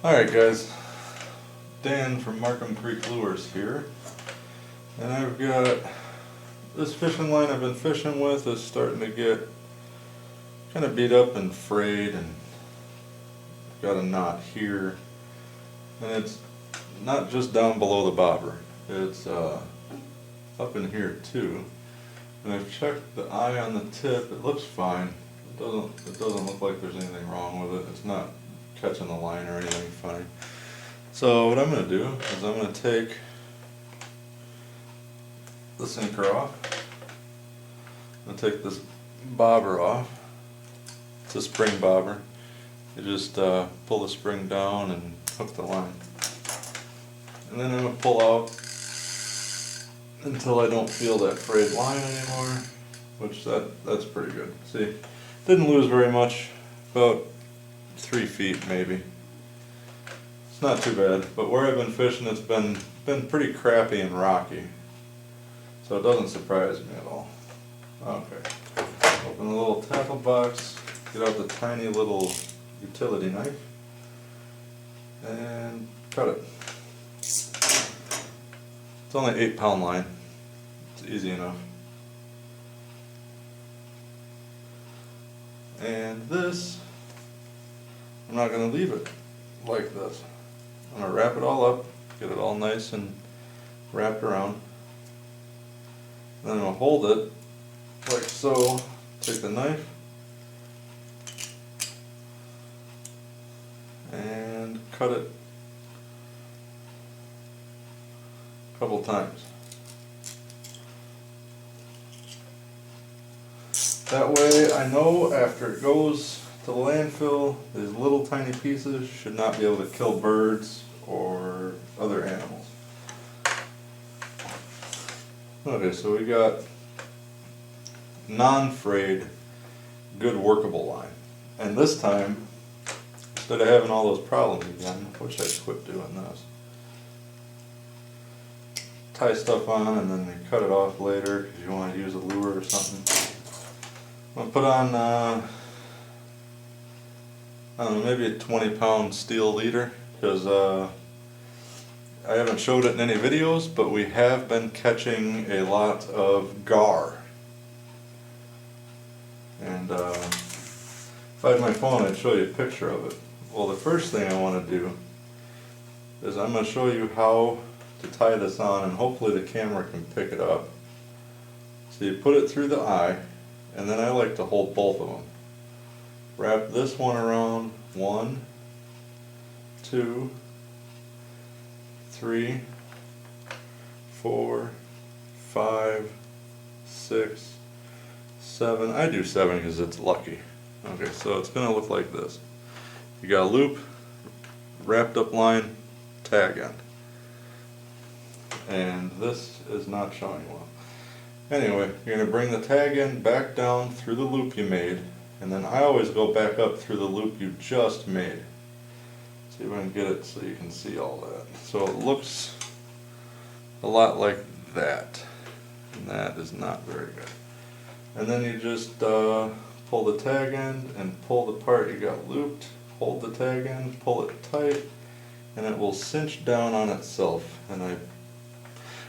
Alright guys, Dan from Markham Creek Lures here, and I've got this fishing line I've been fishing with is starting to get kind of beat up and frayed, and got a knot here, and it's not just down below the bobber, it's up in here too. And I've checked the eye on the tip, it looks fine, it doesn't look like there's anything wrong with it, it's not catching the line or anything funny. So what I'm going to do is I'm going to take the sinker off. I'm going to take this bobber off. It's a spring bobber. You just pull the spring down and hook the line. And then I'm going to pull out until I don't feel that frayed line anymore, which that's pretty good. See, didn't lose very much, about 3 feet maybe. It's not too bad, but where I've been fishing it's been pretty crappy and rocky, so it doesn't surprise me at all. Okay, open the little tackle box, get out the tiny little utility knife, and cut it. It's only 8-pound line, it's easy enough. And this, I'm not going to leave it like this. I'm going to wrap it all up, get it all nice and wrapped around. Then I'm going to hold it like so, take the knife, and cut it a couple times. That way I know after it goes to the landfill, these little tiny pieces should not be able to kill birds or other animals. Okay, so we got non-frayed, good workable line. And this time, instead of having all those problems again, I wish I'd quit doing this. Tie stuff on and then you cut it off later because you want to use a lure or something. I'm going to put on I don't know, maybe a 20-pound steel leader, because I haven't showed it in any videos, but we have been catching a lot of gar. And if I had my phone I'd show you a picture of it. Well, the first thing I want to do is I'm going to show you how to tie this on, and hopefully the camera can pick it up. So you put it through the eye, and then I like to hold both of them. Wrap this one around 1, 2, 3, 4, 5, 6, 7. I do 7 because it's lucky. Okay, so it's going to look like this. You got a loop, wrapped up line, tag end. And this is not showing well. Anyway, you're going to bring the tag end back down through the loop you made, and then I always go back up through the loop you just made. See if I can get it so you can see all that. So it looks a lot like that, and that is not very good. And then you just pull the tag end and pull the part you got looped, hold the tag end, pull it tight, and it will cinch down on itself. And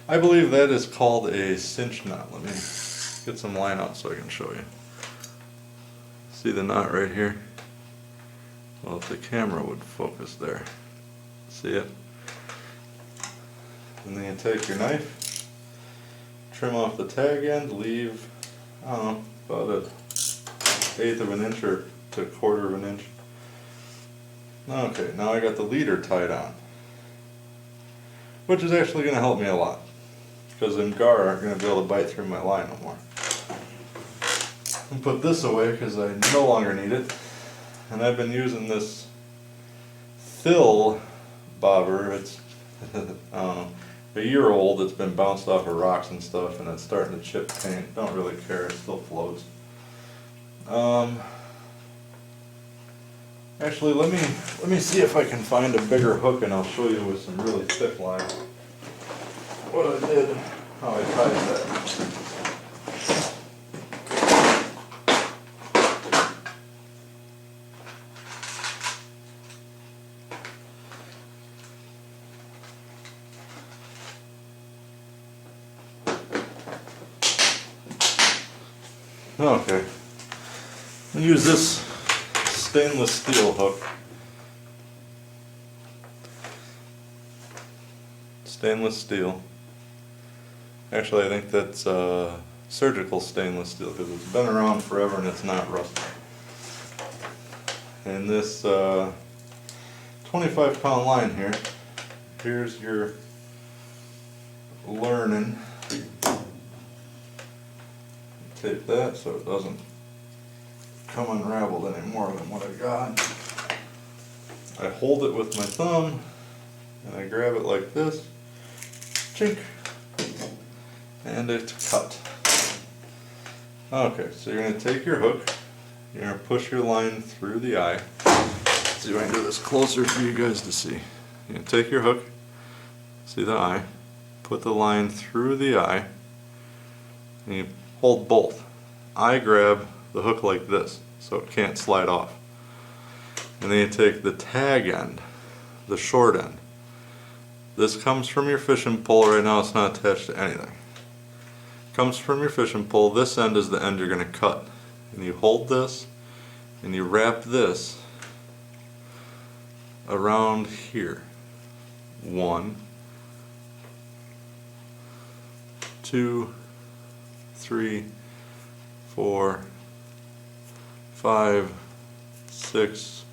I believe that is called a cinch knot. Let me get some line out so I can show you. See the knot right here? Well, if the camera would focus there. See it? And then you take your knife, trim off the tag end, leave, I don't know, about an 1/8 of an inch or to 1/4 of an inch. Okay, now I got the leader tied on, which is actually going to help me a lot, because them gar aren't going to be able to bite through my line no more. And put this away because I no longer need it. And I've been using this fill bobber. It's I don't know, a year old. It's been bounced off of rocks and stuff, and it's starting to chip paint. Don't really care. It still floats. Actually, let me see if I can find a bigger hook, and I'll show you with some really thick line what I did, how I tied that. Okay, I'm going to use this stainless steel hook. Stainless steel. Actually, I think that's surgical stainless steel because it's been around forever and it's not rusty. And this 25-pound line here, here's your learning. Tape that so it doesn't come unraveled any more than what I got. I hold it with my thumb and I grab it like this, chink, and it's cut. Okay, so you're going to take your hook, you're going to push your line through the eye. Let's see if I can do this closer for you guys to see. You're going to take your hook, see the eye, put the line through the eye, and you hold both. I grab the hook like this so it can't slide off. And then you take the tag end, the short end. This comes from your fishing pole. Right now it's not attached to anything. Comes from your fishing pole. This end is the end you're going to cut. And you hold this and you wrap this around here. 1, 2, 3, 4, 5, 6,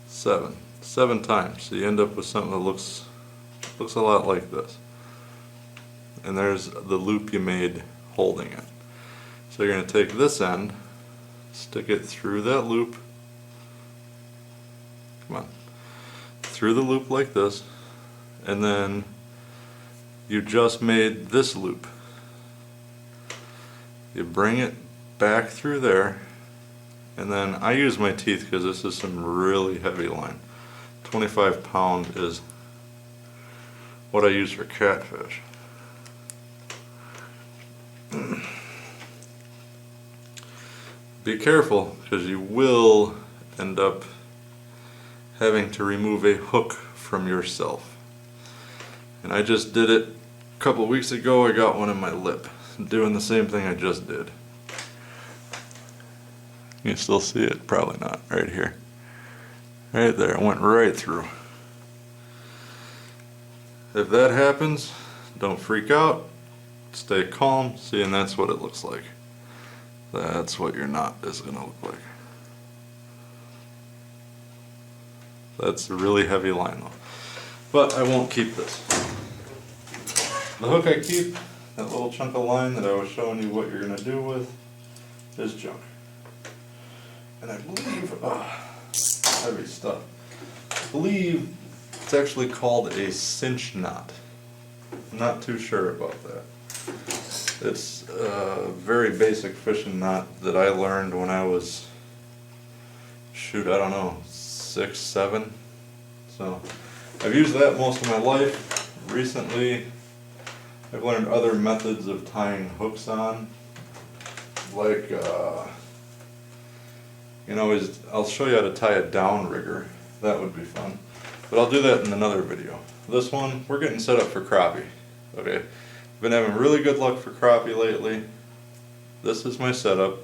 7. 7 times. So you end up with something that looks a lot like this. And there's the loop you made holding it. So you're going to take this end, stick it through that loop, come on, through the loop like this, and then you just made this loop. You bring it back through there, and then I use my teeth because this is some really heavy line. 25-pound is what I use for catfish. Be careful because you will end up having to remove a hook from yourself. And I just did it a couple weeks ago. I got one in my lip. Doing the same thing I just did. You can still see it, probably not, right here. Right there, it went right through. If that happens, don't freak out, stay calm, see, and that's what it looks like. That's what your knot is going to look like. That's a really heavy line though. But I won't keep this. The hook I keep, that little chunk of line that I was showing you what you're going to do with, is junk. And I believe, heavy stuff. I believe it's actually called a cinch knot. I'm not too sure about that. It's a very basic fishing knot that I learned when I was, shoot, I don't know, 6, 7. So I've used that most of my life. Recently I've learned other methods of tying hooks on, like I'll show you how to tie a downrigger. That would be fun, but I'll do that in another video. This one, we're getting set up for crappie. Okay, I've been having really good luck for crappie lately. This is my setup.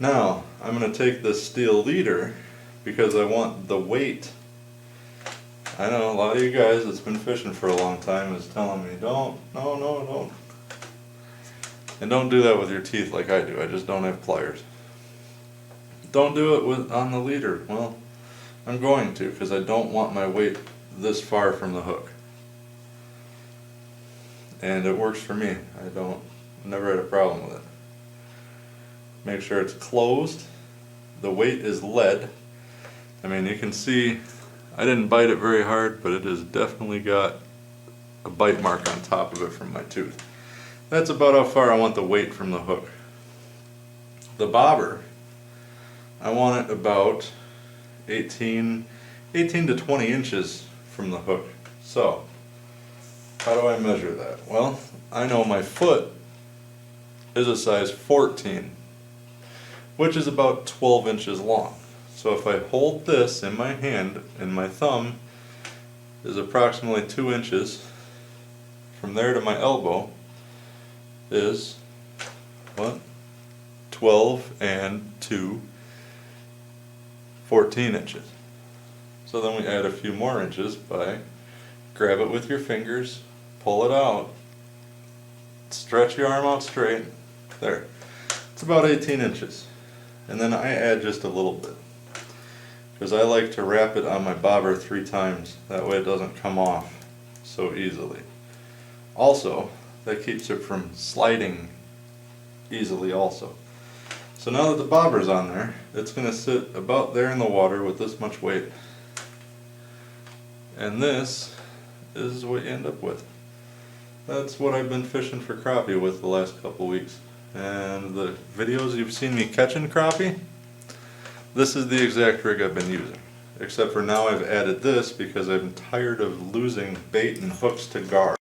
Now I'm going to take this steel leader because I want the weight. I know a lot of you guys that's been fishing for a long time is telling me don't. And don't do that with your teeth like I do. I just don't have pliers. Don't do it on the leader. Well, I'm going to because I don't want my weight this far from the hook. And it works for me. Never had a problem with it. Make sure it's closed. The weight is lead. I mean, you can see I didn't bite it very hard, but it has definitely got a bite mark on top of it from my tooth. That's about how far I want the weight from the hook. The bobber, I want it about 18 to 20 inches from the hook. So, how do I measure that? Well, I know my foot is a size 14, which is about 12 inches long. So if I hold this in my hand, and my thumb is approximately 2 inches, from there to my elbow is, what? 12 and 2 14 inches. So then we add a few more inches by grab it with your fingers, pull it out, stretch your arm out straight, there. It's about 18 inches. And then I add just a little bit, because I like to wrap it on my bobber 3 times, that way it doesn't come off so easily. Also, that keeps it from sliding easily also. So now that the bobber's on there, it's going to sit about there in the water with this much weight. And this is what you end up with. That's what I've been fishing for crappie with the last couple weeks. And the videos you've seen me catching crappie, this is the exact rig I've been using. Except for now I've added this because I'm tired of losing bait and hooks to gar.